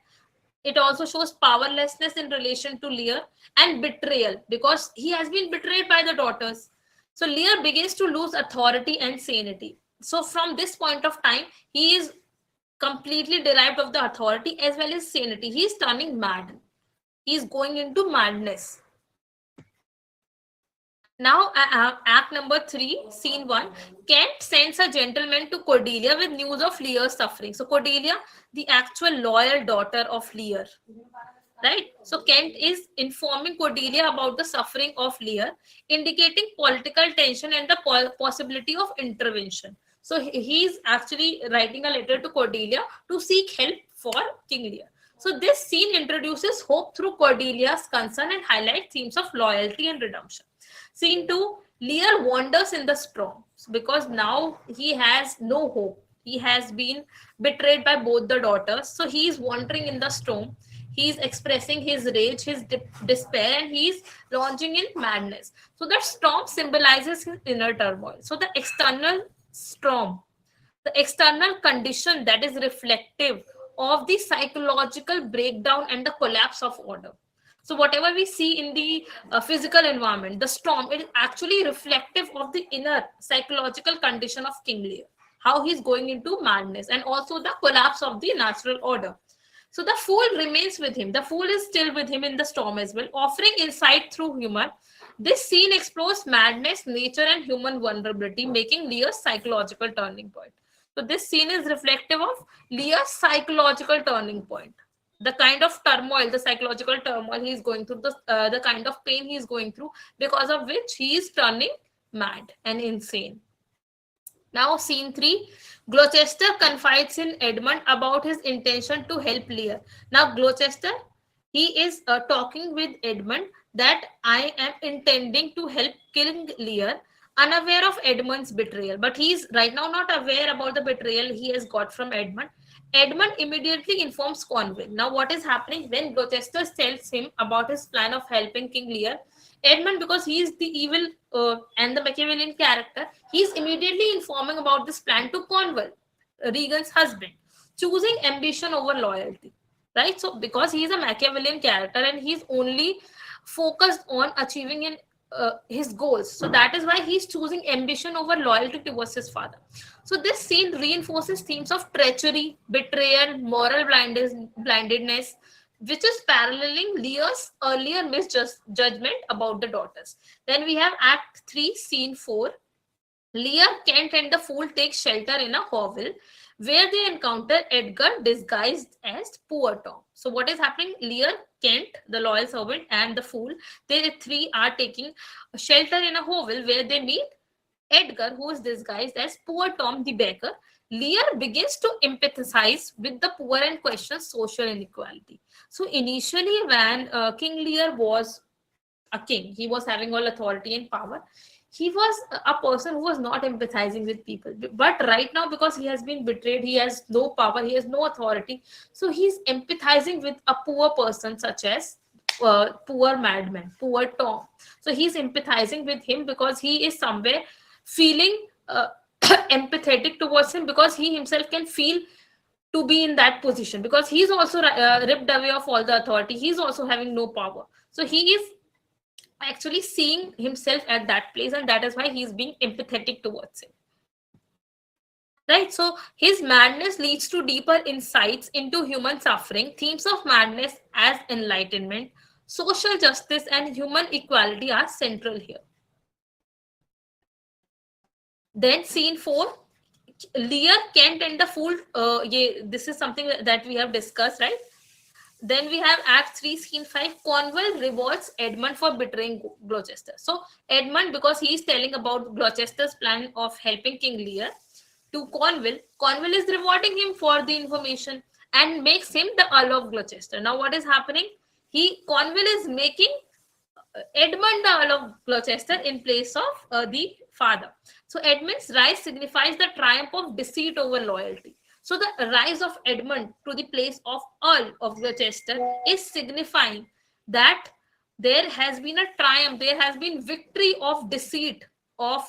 It also shows powerlessness in relation to Lear and betrayal, because he has been betrayed by the daughters. So Lear begins to lose authority and sanity. So from this point of time, he is completely derived of the authority as well as sanity. He is turning mad. He is going into madness. Now, act number 3, scene 1, Kent sends a gentleman to Cordelia with news of Lear's suffering. So Cordelia, the actual loyal daughter of Lear, right? So Kent is informing Cordelia about the suffering of Lear, indicating political tension and the possibility of intervention. So he's actually writing a letter to Cordelia to seek help for King Lear. So this scene introduces hope through Cordelia's concern and highlights themes of loyalty and redemption. Scene 2, Lear wanders in the storm because now he has no hope. He has been betrayed by both the daughters. So he is wandering in the storm. He is expressing his rage, his despair, and he is launching in madness. So that storm symbolizes his inner turmoil. So the external storm, the external condition that is reflective of the psychological breakdown and the collapse of order. So whatever we see in the physical environment, the storm, it is actually reflective of the inner psychological condition of King Lear, how he's going into madness, and also the collapse of the natural order. So the fool remains with him. The fool is still with him in the storm as well, offering insight through humor. This scene explores madness, nature, and human vulnerability, making Lear's psychological turning point. So this scene is reflective of Lear's psychological turning point. The kind of turmoil, the psychological turmoil he is going through, the kind of pain he is going through, because of which he is turning mad and insane. Now, scene 3, Gloucester confides in Edmund about his intention to help Lear. Now, Gloucester, he is talking with Edmund that I am intending to help King Lear, unaware of Edmund's betrayal. But he is right now not aware about the betrayal he has got from Edmund. Edmund immediately informs Cornwall. Now, what is happening when Gloucester tells him about his plan of helping King Lear? Edmund, because he is the evil and the Machiavellian character, he is immediately informing about this plan to Cornwall, Regan's husband, choosing ambition over loyalty, right? So, because he is a Machiavellian character and he is only focused on achieving his goals, so that is why he is choosing ambition over loyalty towards his father. So, this scene reinforces themes of treachery, betrayal, moral blindedness, which is paralleling Lear's earlier misjudgment about the daughters. Then we have Act 3, Scene 4, Lear, Kent, and the fool take shelter in a hovel where they encounter Edgar disguised as poor Tom. So, what is happening? Lear, Kent, the loyal servant, and the fool, they three are taking shelter in a hovel where they meet Edgar, who is disguised as poor Tom the baker. Lear begins to empathize with the poor and questions social inequality. So, initially, when King Lear was a king, he was having all authority and power, he was a person who was not empathizing with people. But right now, because he has been betrayed, he has no power, he has no authority, so he's empathizing with a poor person such as poor madman, poor Tom. So he's empathizing with him because he is somewhere feeling empathetic towards him, because he himself can feel to be in that position, because he's also ripped away of all the authority, he's also having no power. So he is actually seeing himself at that place, and that is why he's being empathetic towards him, right? So his madness leads to deeper insights into human suffering. Themes of madness as enlightenment, social justice, and human equality are central here. Then scene 4, Lear, Kent, and the fool. This is something that we have discussed, right? Then we have Act 3, Scene 5. Cornwall rewards Edmund for betraying Gloucester. So Edmund, because he is telling about Gloucester's plan of helping King Lear to Cornwall, Cornwall is rewarding him for the information and makes him the Earl of Gloucester. Now what is happening? Cornwall is making Edmund the Earl of Gloucester in place of the father. So Edmund's rise signifies the triumph of deceit over loyalty. So the rise of Edmund to the place of Earl of Gloucester is signifying that there has been a triumph, there has been victory of deceit, of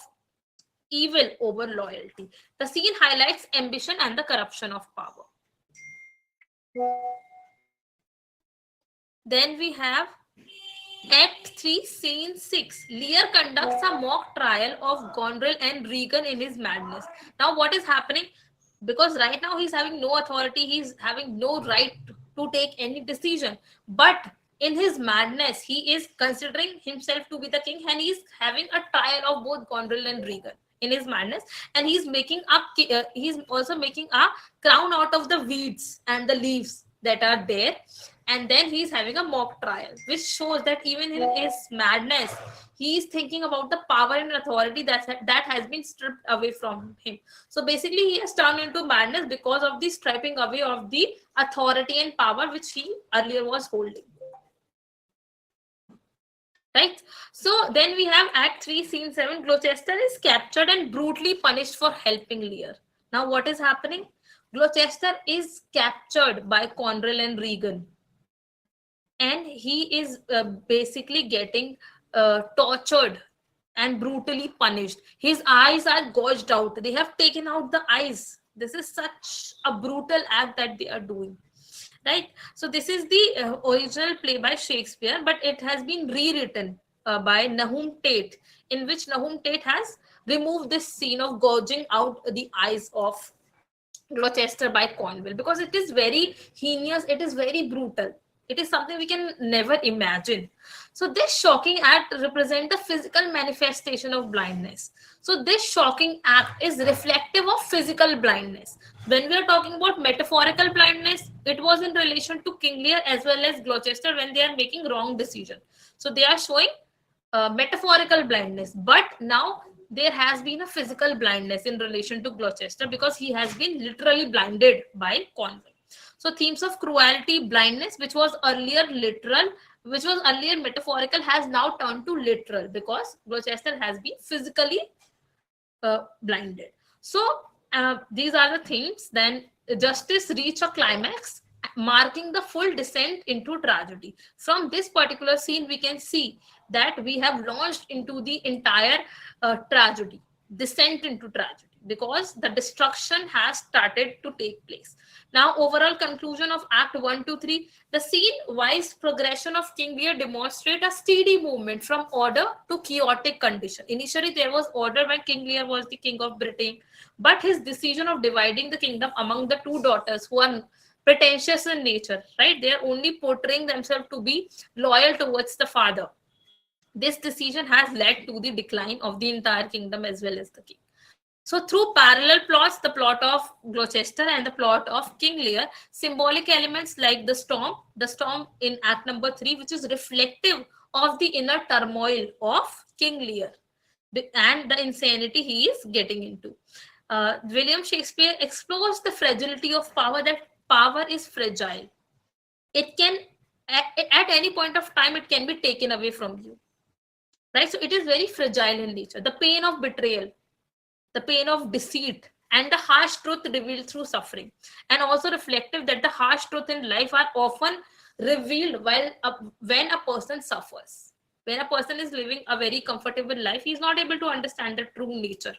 evil over loyalty. The scene highlights ambition and the corruption of power. Then we have Act 3, Scene 6. Lear conducts a mock trial of Goneril and Regan in his madness. Now, what is happening? Because right now he's having no authority, he's having no right to take any decision. But in his madness, he is considering himself to be the king, and he's having a trial of both Goneril and Regan in his madness. And he's also making a crown out of the weeds and the leaves that are there, and then he's having a mock trial, which shows that even in his madness he is thinking about the power and authority that has been stripped away from him. So basically he has turned into madness because of the stripping away of the authority and power which he earlier was holding, right? So then we have Act 3, Scene 7. Gloucester is captured and brutally punished for helping Lear. Now what is happening? Gloucester is captured by Goneril and Regan, and he is basically getting tortured and brutally punished. His eyes are gouged out. They have taken out the eyes. This is such a brutal act that they are doing, right? So this is the original play by Shakespeare, but it has been rewritten by Nahum Tate, in which Nahum Tate has removed this scene of gouging out the eyes of Gloucester by Cornwall, because it is very heinous, it is very brutal. It is something we can never imagine. So this shocking act represents the physical manifestation of blindness. So this shocking act is reflective of physical blindness. When we are talking about metaphorical blindness, it was in relation to King Lear as well as Gloucester when they are making wrong decision. So they are showing metaphorical blindness, but now there has been a physical blindness in relation to Gloucester because he has been literally blinded by Cornwall. So themes of cruelty, blindness, which was earlier literal, which was earlier metaphorical, has now turned to literal because Gloucester has been physically blinded. So these are the themes. Then justice reach a climax, marking the full descent into tragedy. From this particular scene, we can see that we have launched into the entire tragedy, descent into tragedy, because the destruction has started to take place. Now, overall conclusion of Act 1 to 3, the scene-wise progression of King Lear demonstrate a steady movement from order to chaotic condition. Initially, there was order when King Lear was the king of Britain, but his decision of dividing the kingdom among the two daughters who are pretentious in nature, right? They are only portraying themselves to be loyal towards the father. This decision has led to the decline of the entire kingdom as well as the king. So through parallel plots, the plot of Gloucester and the plot of King Lear, symbolic elements like the storm in Act number 3, which is reflective of the inner turmoil of King Lear and the insanity he is getting into. William Shakespeare explores the fragility of power, that power is fragile. It can, at any point of time, it can be taken away from you. Right? So it is very fragile in nature. The pain of betrayal, the pain of deceit, and the harsh truth revealed through suffering, and also reflective that the harsh truth in life are often revealed when a person suffers. When a person is living a very comfortable life, he is not able to understand the true nature.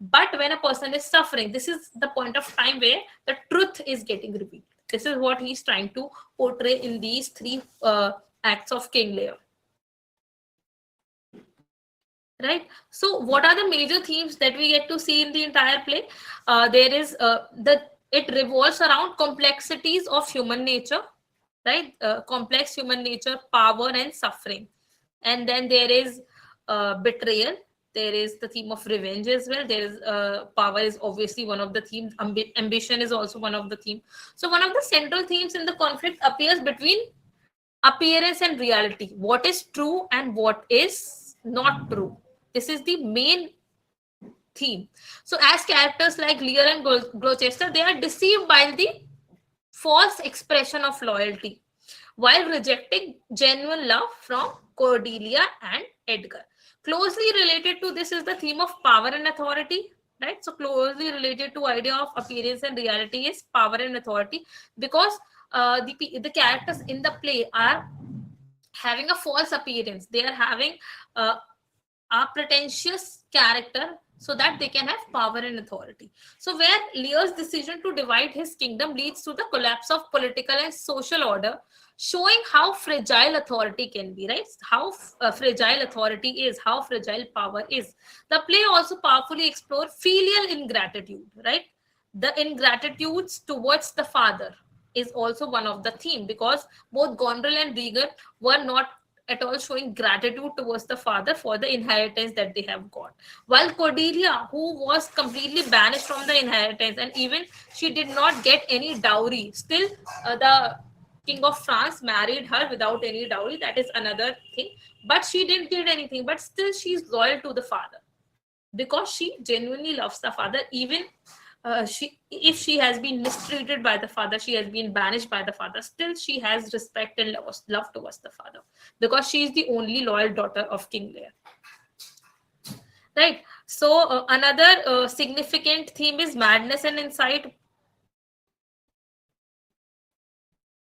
But when a person is suffering, this is the point of time where the truth is getting revealed. This is what he's trying to portray in these three acts of King Lear. Right, so what are the major themes that we get to see in the entire play? There is the it revolves around complexities of human nature, right? Complex human nature, power and suffering. And then there is betrayal. There is the theme of revenge as well. There is power is obviously one of the themes. Ambition is also one of the themes. So one of the central themes in the conflict appears between appearance and reality. What is true and what is not true. This is the main theme. So as characters like Lear and Gloucester, they are deceived by the false expression of loyalty while rejecting genuine love from Cordelia and Edgar. Closely related to this is the theme of power and authority, right? So closely related to idea of appearance and reality is power and authority, because the characters in the play are having a false appearance. They are having uh, a pretentious character so that they can have power and authority. So where Lear's decision to divide his kingdom leads to the collapse of political and social order, showing how fragile authority can be, right? How fragile authority is, how fragile power is. The play also powerfully explores filial ingratitude, right? The ingratitudes towards the father is also one of the theme, because both Gondrel and Regan were not at all showing gratitude towards the father for the inheritance that they have got. While Cordelia, who was completely banished from the inheritance, and even she did not get any dowry, still the King of France married her without any dowry. That is another thing. But she didn't get anything, but still she's loyal to the father because she genuinely loves the father. Even if she has been mistreated by the father, she has been banished by the father, still she has respect and love towards the father, because she is the only loyal daughter of King Lear. Right. So another significant theme is madness and insight.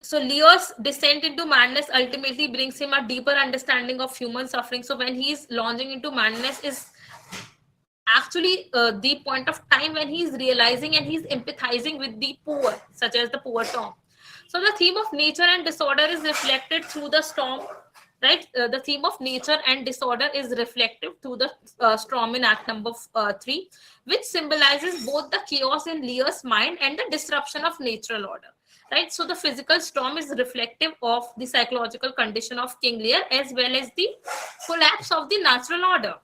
So Leo's descent into madness ultimately brings him a deeper understanding of human suffering. So when he's launching into madness is actually the point of time when he's realizing and he's empathizing with the poor, such as the poor Tom. So the theme of nature and disorder is reflected through the storm, right? The theme of nature and disorder is reflective through the storm in Act number 3, which symbolizes both the chaos in Lear's mind and the disruption of natural order. Right, so the physical storm is reflective of the psychological condition of King Lear as well as the collapse of the natural order.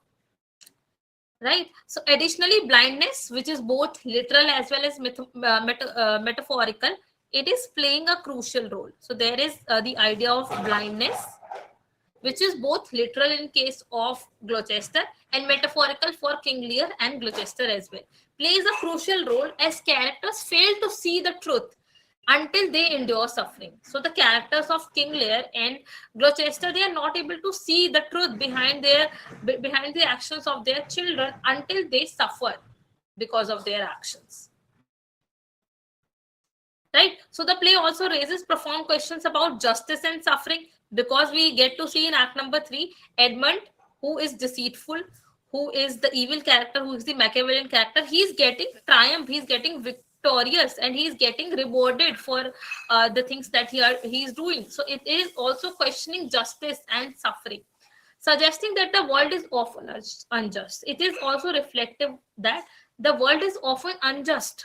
Right, so additionally blindness, which is both literal as well as metaphorical, it is playing a crucial role. So there is the idea of blindness, which is both literal in case of Gloucester and metaphorical for King Lear and Gloucester as well, plays a crucial role as characters fail to see the truth until they endure suffering. So the characters of King Lear and Gloucester, they are not able to see the truth behind the actions of their children until they suffer because of their actions. Right, so the play also raises profound questions about justice and suffering, because we get to see in Act number 3 Edmund, who is deceitful, who is the evil character, who is the Machiavellian character, he's getting triumph, he's getting victorious, and he's getting rewarded for the things that he is doing. So it is also questioning justice and suffering, suggesting that the world is often unjust. It is also reflective that the world is often unjust,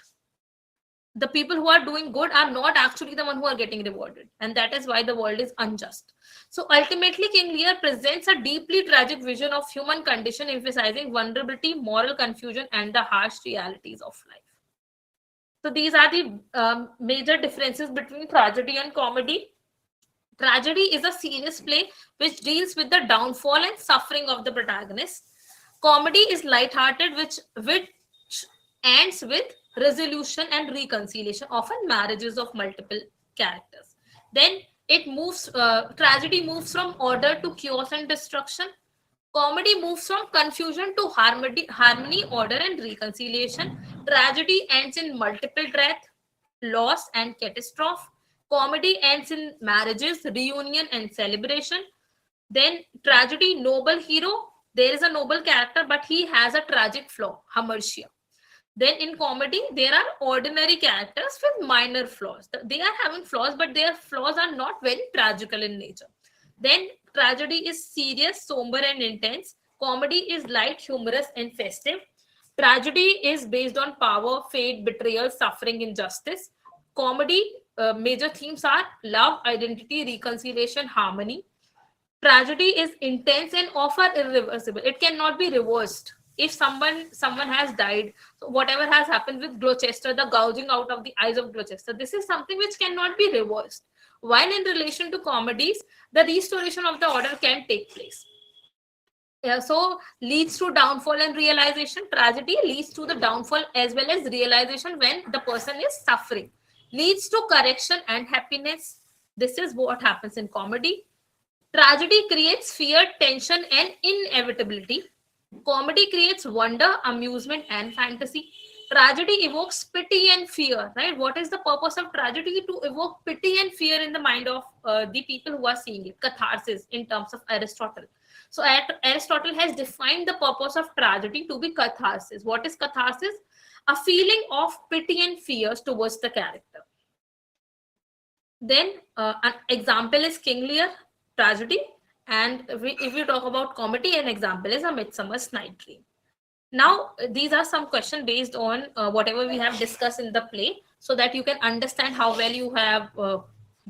The people who are doing good are not actually the one who are getting rewarded, and that is why the world is unjust. So ultimately, King Lear presents a deeply tragic vision of human condition, emphasizing vulnerability, moral confusion, and the harsh realities of life. So these are the major differences between tragedy and comedy. Tragedy is a serious play which deals with the downfall and suffering of the protagonist. Comedy is light-hearted, which ends with resolution and reconciliation, often marriages of multiple characters. Then tragedy moves from order to chaos and destruction. Comedy moves from confusion to harmony, order, and reconciliation. Tragedy ends in multiple death, loss, and catastrophe. Comedy ends in marriages, reunion, and celebration. Then tragedy, noble hero. There is a noble character, but he has a tragic flaw, hamartia. Then in comedy, there are ordinary characters with minor flaws. They are having flaws, but their flaws are not very tragical in nature. Then tragedy is serious, somber, and intense. Comedy is light, humorous, and festive. Tragedy is based on power, fate, betrayal, suffering, injustice. Comedy major themes are love, identity, reconciliation, harmony. Tragedy is intense and often irreversible. It cannot be reversed. If someone has died, so whatever has happened with Gloucester, the gouging out of the eyes of Gloucester, this is something which cannot be reversed. While in relation to comedies, the restoration of the order can take place. Yeah, so leads to downfall and realization. Tragedy leads to the downfall as well as realization when the person is suffering. Leads to correction and happiness. This is what happens in comedy. Tragedy creates fear, tension, and inevitability. Comedy creates wonder, amusement, and fantasy. Tragedy evokes pity and fear, right? What is the purpose of tragedy? To evoke pity and fear in the mind of the people who are seeing it. Catharsis, in terms of Aristotle. So Aristotle has defined the purpose of tragedy to be catharsis. What is catharsis? A feeling of pity and fears towards the character. Then an example is King Lear, tragedy, and if we talk about comedy, an example is A Midsummer's Night Dream. Now, these are some questions based on whatever we have discussed in the play, so that you can understand how well you have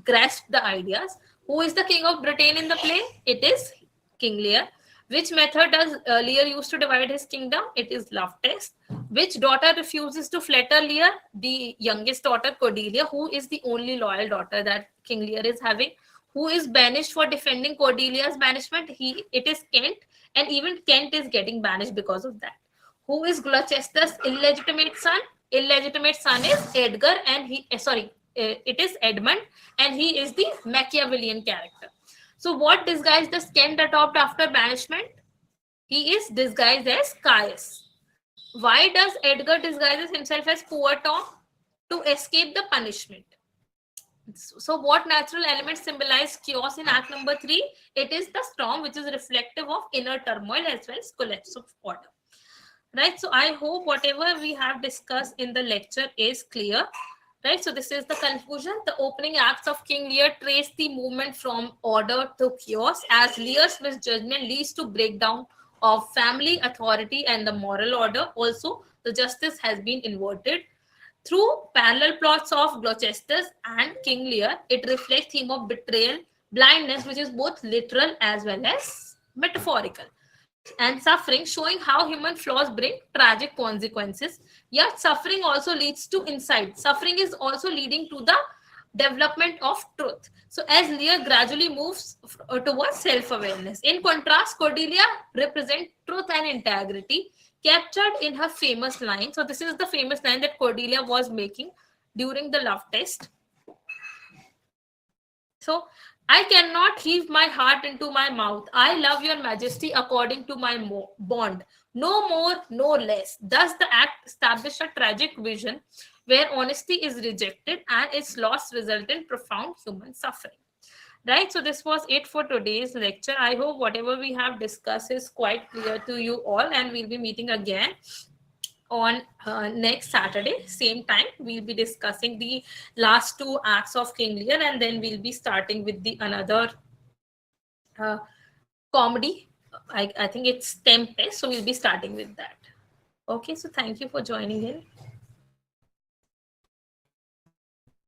grasped the ideas. Who is the king of Britain in the play? It is King Lear. Which method does Lear use to divide his kingdom? It is love test. Which daughter refuses to flatter Lear? The youngest daughter, Cordelia, who is the only loyal daughter that King Lear is having. Who is banished for defending Cordelia's banishment? It is Kent, and even Kent is getting banished because of that. Who is Gloucester's illegitimate son? Illegitimate son is Edgar, and it is Edmund, and he is the Machiavellian character. So, what disguise does Kent adopt after banishment? He is disguised as Caius. Why does Edgar disguises himself as poor Tom? To escape the punishment. So, what natural elements symbolize chaos in Act number 3? It is the storm, which is reflective of inner turmoil as well as collapse of order. Right, so I hope whatever we have discussed in the lecture is clear. Right, so this is the conclusion. The opening acts of King Lear trace the movement from order to chaos, as Lear's misjudgment leads to breakdown of family authority and the moral order. Also, the justice has been inverted. Through parallel plots of Gloucester's and King Lear, it reflects theme of betrayal, blindness, which is both literal as well as metaphorical, and suffering, showing how human flaws bring tragic consequences. Yet suffering also leads to insight. Suffering is also leading to the development of truth. So as Lear gradually moves towards self-awareness. In contrast, Cordelia represents truth and integrity, captured in her famous line. So this is the famous line that Cordelia was making during the love test. So, I cannot heave my heart into my mouth. I love your majesty according to my bond. No more, no less. Thus, the act established a tragic vision where honesty is rejected and its loss result in profound human suffering. Right, so this was it for today's lecture. I hope whatever we have discussed is quite clear to you all, and we'll be meeting again on next Saturday, same time. We'll be discussing the last two acts of King Lear, and then we'll be starting with the another comedy. I think it's Tempest, so we'll be starting with that. Okay, so thank you for joining in.